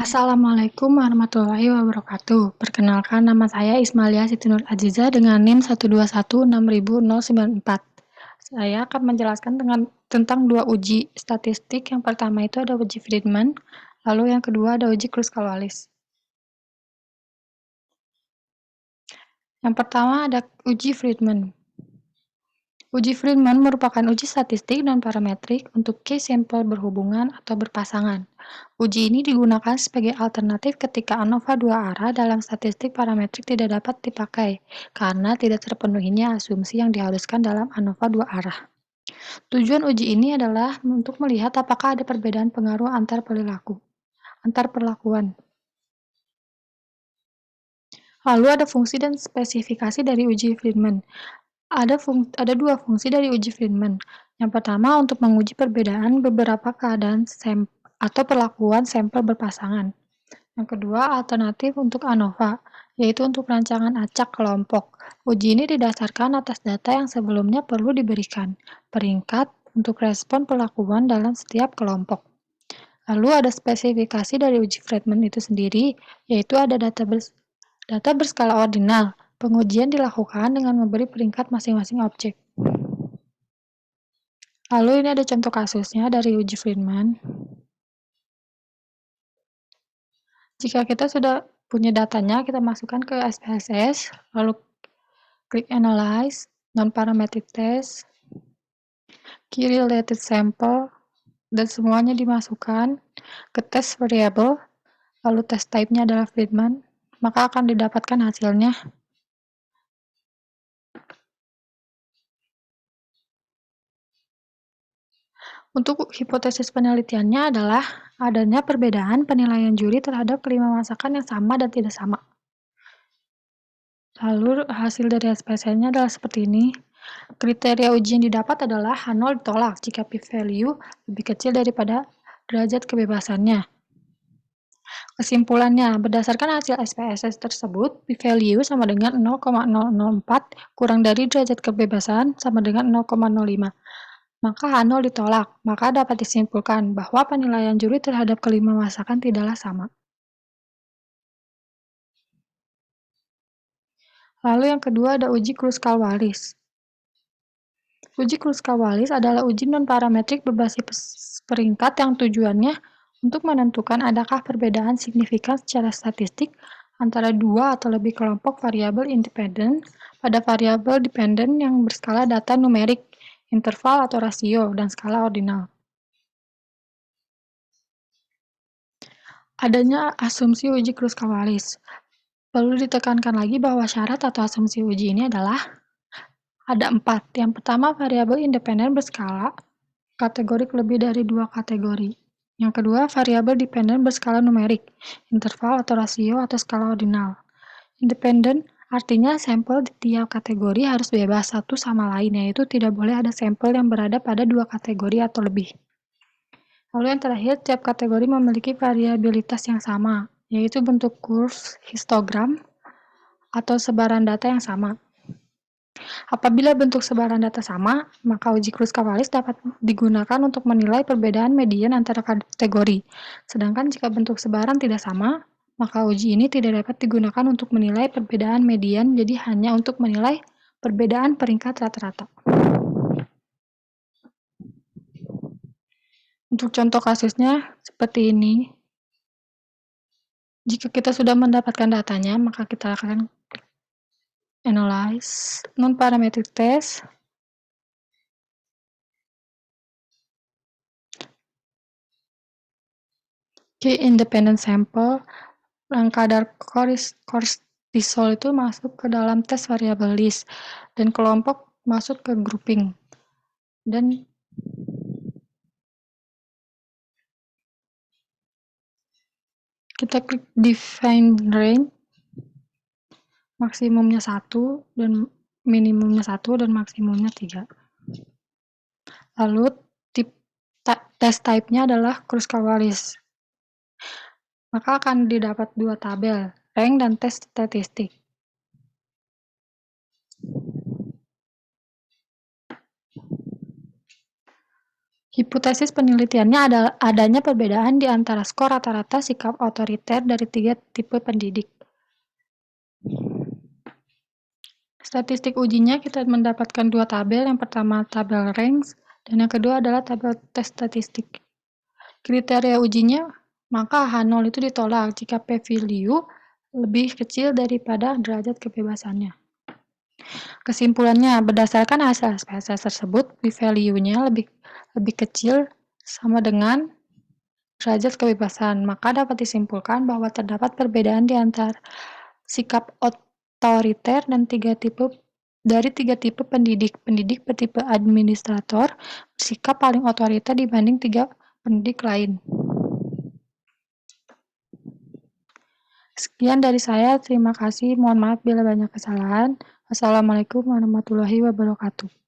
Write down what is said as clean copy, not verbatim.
Assalamualaikum warahmatullahi wabarakatuh. Perkenalkan, nama saya Ismalia Siti Nur Aziza dengan NIM 1216094. Saya akan menjelaskan tentang dua uji statistik. Yang pertama itu ada uji Friedman, lalu yang kedua ada uji Kruskal-Wallis. Yang pertama ada uji Friedman. Uji Friedman merupakan uji statistik dan parametrik untuk case sampel berhubungan atau berpasangan. Uji ini digunakan sebagai alternatif ketika ANOVA dua arah dalam statistik parametrik tidak dapat dipakai, karena tidak terpenuhinya asumsi yang diharuskan dalam ANOVA dua arah. Tujuan uji ini adalah untuk melihat apakah ada perbedaan pengaruh antar perlakuan. Lalu ada fungsi dan spesifikasi dari uji Friedman. Ada dua fungsi dari uji Friedman. Yang pertama untuk menguji perbedaan beberapa keadaan atau perlakuan sampel berpasangan. Yang kedua alternatif untuk ANOVA, yaitu untuk rancangan acak kelompok. Uji ini didasarkan atas data yang sebelumnya perlu diberikan, peringkat untuk respon perlakuan dalam setiap kelompok. Lalu ada spesifikasi dari uji Friedman itu sendiri, yaitu ada data berskala ordinal. Pengujian dilakukan dengan memberi peringkat masing-masing objek. Lalu ini ada contoh kasusnya dari uji Friedman. Jika kita sudah punya datanya, kita masukkan ke SPSS, lalu klik Analyze, Non-Parametric Test, Key Related Sample, dan semuanya dimasukkan ke test variable, lalu test type-nya adalah Friedman, maka akan didapatkan hasilnya. Untuk hipotesis penelitiannya adalah adanya perbedaan penilaian juri terhadap kelima masakan yang sama dan tidak sama. Lalu hasil dari SPSS-nya adalah seperti ini. Kriteria uji yang didapat adalah H0 ditolak jika p-value lebih kecil daripada derajat kebebasannya. Kesimpulannya, berdasarkan hasil SPSS tersebut, p-value sama dengan 0,004 kurang dari derajat kebebasan sama dengan 0,05. Maka H0 ditolak, maka dapat disimpulkan bahwa penilaian juri terhadap kelima masakan tidaklah sama. Lalu yang kedua ada uji Kruskal-Wallis. Uji Kruskal-Wallis adalah uji non-parametrik berbasis peringkat yang tujuannya untuk menentukan adakah perbedaan signifikan secara statistik antara dua atau lebih kelompok variabel independen pada variabel dependen yang berskala data numerik, interval atau rasio, dan skala ordinal. Adanya asumsi uji Kruskal-Wallis. Perlu ditekankan lagi bahwa syarat atau asumsi uji ini adalah ada 4. Yang pertama, variabel independen berskala kategorik lebih dari 2 kategori. Yang kedua, variabel dependen berskala numerik, interval atau rasio atau skala ordinal. Independen artinya sampel di tiap kategori harus bebas satu sama lain, yaitu tidak boleh ada sampel yang berada pada 2 kategori atau lebih. Lalu yang terakhir, tiap kategori memiliki variabilitas yang sama, yaitu bentuk kurve, histogram, atau sebaran data yang sama. Apabila bentuk sebaran data sama, maka uji Kruskal-Wallis dapat digunakan untuk menilai perbedaan median antara kategori. Sedangkan jika bentuk sebaran tidak sama, maka uji ini tidak dapat digunakan untuk menilai perbedaan median, jadi hanya untuk menilai perbedaan peringkat rata-rata. Untuk contoh kasusnya seperti ini. Jika kita sudah mendapatkan datanya, maka kita akan analyze non-parametric test, key independent sample, yang kadar kortisol itu masuk ke dalam tes variabel list, dan kelompok masuk ke grouping. Dan kita klik define range, maksimumnya 1 dan minimumnya 1 dan maksimumnya 3. Lalu test type-nya adalah Kruskal-Wallis. Maka akan didapat 2 tabel, rank dan tes statistik. Hipotesis penelitiannya adalah adanya perbedaan di antara skor rata-rata sikap otoriter dari 3 tipe pendidik. Statistik ujinya kita mendapatkan 2 tabel, yang pertama tabel ranks, dan yang kedua adalah tabel tes statistik. Kriteria ujinya, maka H0 itu ditolak jika p-value lebih kecil daripada derajat kebebasannya. Kesimpulannya, berdasarkan hasil SPSS tersebut, p-value-nya lebih kecil sama dengan derajat kebebasan, maka dapat disimpulkan bahwa terdapat perbedaan di antara sikap otoriter dan dari tiga tipe pendidik. Pendidik bertipe administrator bersikap paling otoriter dibanding 3 pendidik lain. Sekian dari saya, terima kasih. Mohon maaf bila banyak kesalahan. Wassalamualaikum warahmatullahi wabarakatuh.